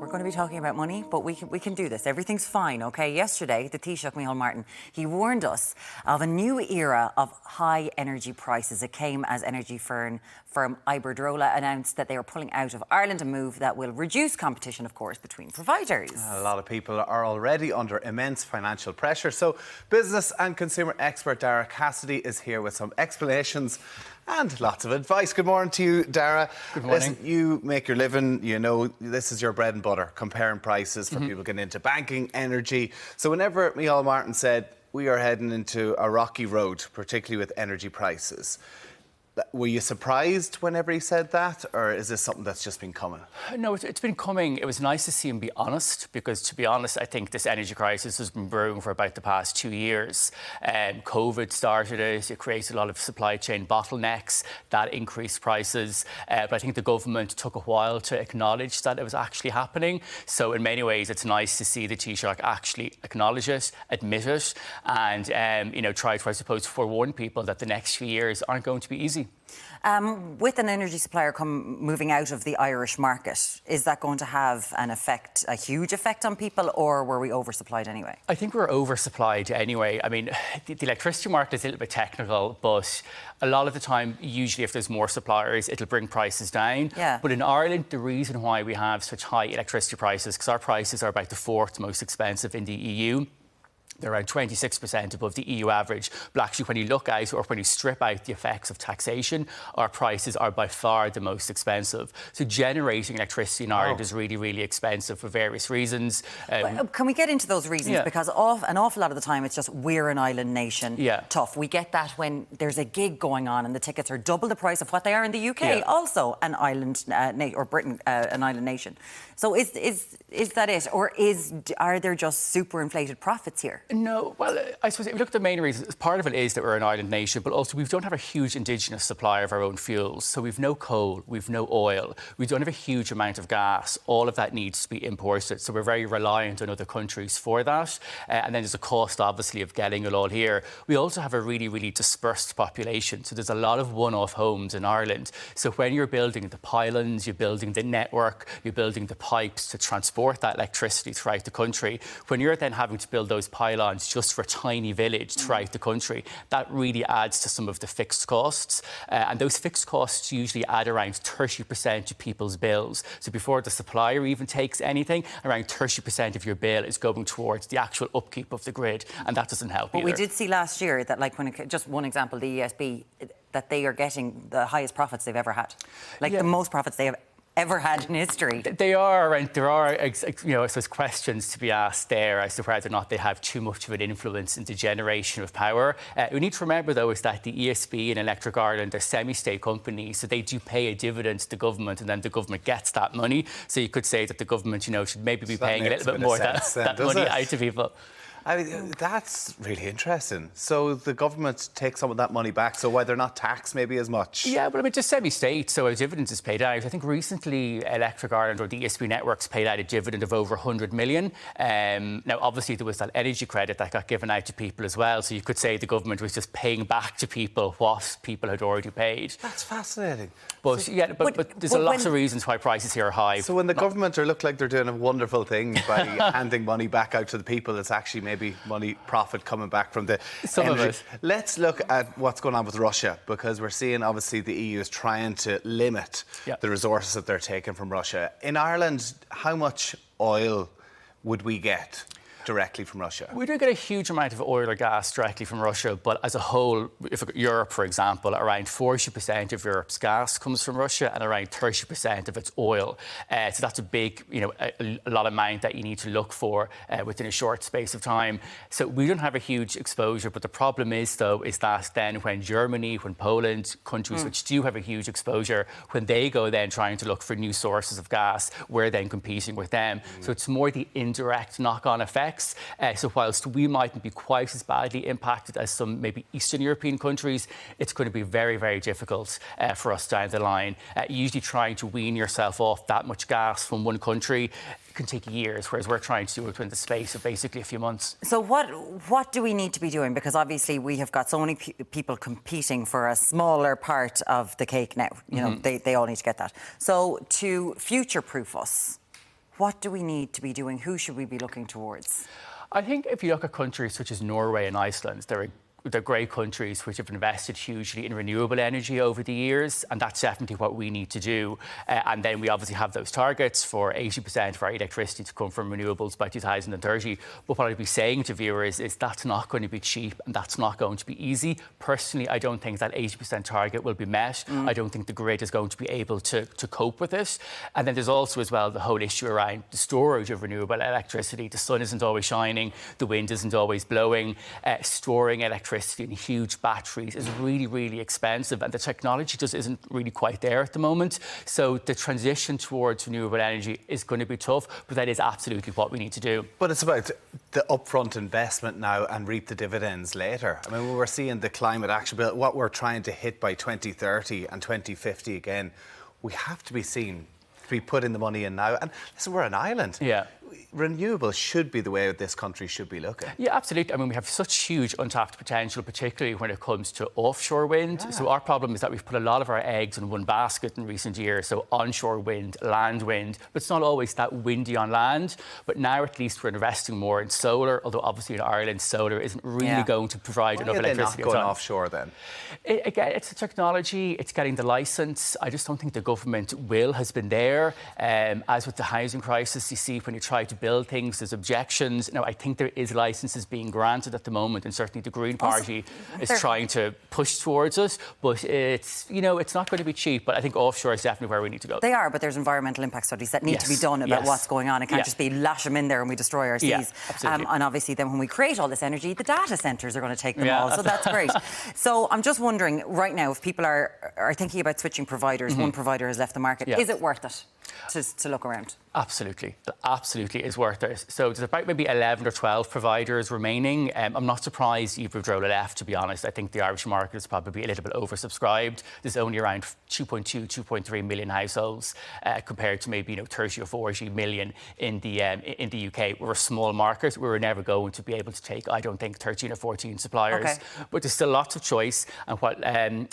we're going to be talking about money, but we can do this. Everything's fine, okay? Yesterday, the Taoiseach, Micheál Martin, he warned us of a new era of high energy prices. It came as energy firm Iberdrola announced that they are pulling out of Ireland, a move that will reduce competition, of course, between providers. A lot of people are already under immense financial pressure. So business and consumer expert Daragh Cassidy is here with some explanations and lots of advice. Good morning to you, Daragh. Good morning. Listen, you make your living, you know, this is your bread and butter, comparing prices for people getting into banking, energy. So whenever Micheál Martin said we are heading into a rocky road, particularly with energy prices, were you surprised whenever he said that, or is this something that's just been coming? No, it's been coming. It was nice to see him be honest, because to be honest, I think this energy crisis has been brewing for about the past 2 years. COVID started it created a lot of supply chain bottlenecks, that increased prices. But I think the government took a while to acknowledge that it was actually happening. So in many ways, it's nice to see the Taoiseach actually acknowledge it, admit it, and try to, I suppose, forewarn people that the next few years aren't going to be easy. With an energy supplier moving out of the Irish market, is that going to have an effect, a huge effect on people, or were we oversupplied anyway? I think we're oversupplied anyway. I mean, the electricity market is a little bit technical, but a lot of the time, usually if there's more suppliers, it'll bring prices down. Yeah. But in Ireland, the reason why we have such high electricity prices, because our prices are about the fourth most expensive in the EU. They're around 26% above the EU average. But actually, when you look at, or when you strip out the effects of taxation, our prices are by far the most expensive. So generating electricity in Ireland is really, really expensive for various reasons. Can we get into those reasons? Yeah. Because an awful lot of the time, it's just we're an island nation. Yeah. Tough. We get that when there's a gig going on and the tickets are double the price of what they are in the UK. Yeah. Also an island, or Britain, an island nation. So is that it? Or are there just super inflated profits here? No, well, I suppose if you look at the main reasons, part of it is that we're an island nation, but also we don't have a huge indigenous supply of our own fuels. So we've no coal, we've no oil, we don't have a huge amount of gas. All of that needs to be imported. So we're very reliant on other countries for that. And then there's a cost, obviously, of getting it all here. We also have a really, really dispersed population. So there's a lot of one-off homes in Ireland. So when you're building the pylons, you're building the network, you're building the pipes to transport that electricity throughout the country, when you're then having to build those pylons just for a tiny village throughout the country, that really adds to some of the fixed costs. And those fixed costs usually add around 30% to people's bills. So before the supplier even takes anything, around 30% of your bill is going towards the actual upkeep of the grid, and that doesn't help either. We did see last year that, like, just one example, the ESB, that they are getting the highest profits they've ever had. The most profits they have ever had in history. They are, and there are, I suppose, questions to be asked there as to whether or not they have too much of an influence in the generation of power. We need to remember, though, is that the ESB and Electric Ireland are semi-state companies, so they do pay a dividend to the government, and then the government gets that money. So you could say that the government, should maybe be paying a little bit more that money out to people. I mean, that's really interesting. So the government takes some of that money back, so why they're not taxed maybe as much? Yeah, but I mean, just semi-state, so a dividend is paid out. I think recently Electric Ireland, or the ESB Networks, paid out a dividend of over 100 million. Now, obviously, there was that energy credit that got given out to people as well, so you could say the government was just paying back to people what people had already paid. That's fascinating. But there's a lot of reasons why prices here are high. So when the government look like they're doing a wonderful thing by handing money back out to the people, it's actually maybe money profit coming back from the some energy. of it. Let's look at what's going on with Russia, because we're seeing obviously the EU is trying to limit the resources that they're taking from Russia. In Ireland, how much oil would we get directly from Russia? We do get a huge amount of oil or gas directly from Russia, but as a whole, if look at Europe, for example, around 40% of Europe's gas comes from Russia and around 30% of its oil. So that's a big, a lot of amount that you need to look for within a short space of time. So we don't have a huge exposure, but the problem is, though, is that then when Germany, when Poland, countries which do have a huge exposure, when they go then trying to look for new sources of gas, we're then competing with them. So it's more the indirect knock-on effect. So whilst we mightn't be quite as badly impacted as some maybe Eastern European countries, it's going to be very, very difficult for us down the line. Usually trying to wean yourself off that much gas from one country can take years, whereas we're trying to do it within the space of basically a few months. So what do we need to be doing? Because obviously we have got so many people competing for a smaller part of the cake now. They all need to get that. So to future-proof us, What do we need to be doing? Who should we be looking towards? I think if you look at countries such as Norway and Iceland, they're great countries which have invested hugely in renewable energy over the years, and that's definitely what we need to do. And then we obviously have those targets for 80% of our electricity to come from renewables by 2030. But what I'd be saying to viewers is that's not going to be cheap and that's not going to be easy. Personally, I don't think that 80% target will be met. I don't think the grid is going to be able to cope with it. And then there's also as well the whole issue around the storage of renewable electricity. The sun isn't always shining, the wind isn't always blowing. Storing electricity in huge batteries is really, really expensive, and the technology just isn't really quite there at the moment. So the transition towards renewable energy is going to be tough, but that is absolutely what we need to do. But it's about the upfront investment now and reap the dividends later. I mean, we're seeing the climate action bill, what we're trying to hit by 2030 and 2050 again, we have to be seen to be putting the money in now. And listen, we're an island. Yeah. Renewables should be the way this country should be looking. Yeah, absolutely. I mean, we have such huge untapped potential, particularly when it comes to offshore wind. Yeah. So our problem is that we've put a lot of our eggs in one basket in recent years. So onshore wind, land wind, but it's not always that windy on land. But now at least we're investing more in solar, although obviously in Ireland, solar isn't really going to provide enough electricity. Why are they not going offshore then? Again, it's the technology, it's getting the licence. I just don't think the government will has been there. As with the housing crisis, you see when you try to build things, there's objections. Now, I think there is licences being granted at the moment, and certainly the Green Party is trying to push towards it. But it's, it's not going to be cheap. But I think offshore is definitely where we need to go. They are, but there's environmental impact studies that need to be done about what's going on. It can't just be lash them in there and we destroy our seas. And obviously then when we create all this energy, the data centres are going to take them all. So that's great. So I'm just wondering right now, if people are thinking about switching providers, one provider has left the market, is it worth it to look around? Absolutely. Absolutely is worth it. So there's about maybe 11 or 12 providers remaining. I'm not surprised Iberdrola left, to be honest. I think the Irish market is probably a little bit oversubscribed. There's only around 2.2, 2.3 million households compared to maybe 30 or 40 million in the UK. We're a small market. We were never going to be able to take, I don't think, 13 or 14 suppliers. But there's still lots of choice. And what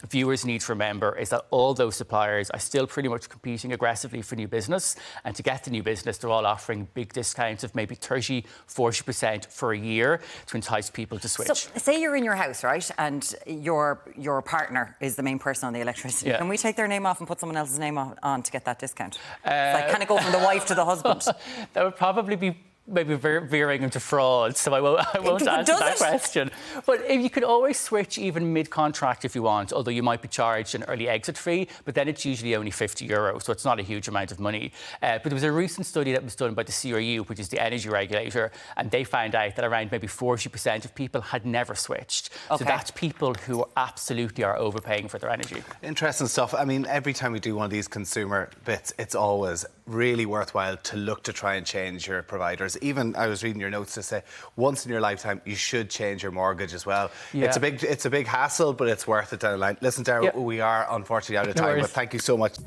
viewers need to remember is that all those suppliers are still pretty much competing aggressively for new business. And to get the new business, they're all offering big discounts of maybe 30, 40% for a year to entice people to switch. So say you're in your house, right, and your partner is the main person on the electricity. Can we take their name off and put someone else's name on to get that discount? Like, can it go from the wife to the husband? That would probably be maybe veering into fraud, so I won't answer that question. But you could always switch even mid-contract if you want, although you might be charged an early exit fee, but then it's usually only €50, so it's not a huge amount of money. But there was a recent study that was done by the CRU, which is the energy regulator, and they found out that around maybe 40% of people had never switched. So that's people who absolutely are overpaying for their energy. Interesting stuff. I mean, every time we do one of these consumer bits, it's always really worthwhile to look to try and change your providers. Even I was reading your notes to say once in your lifetime you should change your mortgage as well. It's a big hassle, but it's worth it down the line. Listen, Daragh, we are unfortunately out of time, but thank you so much.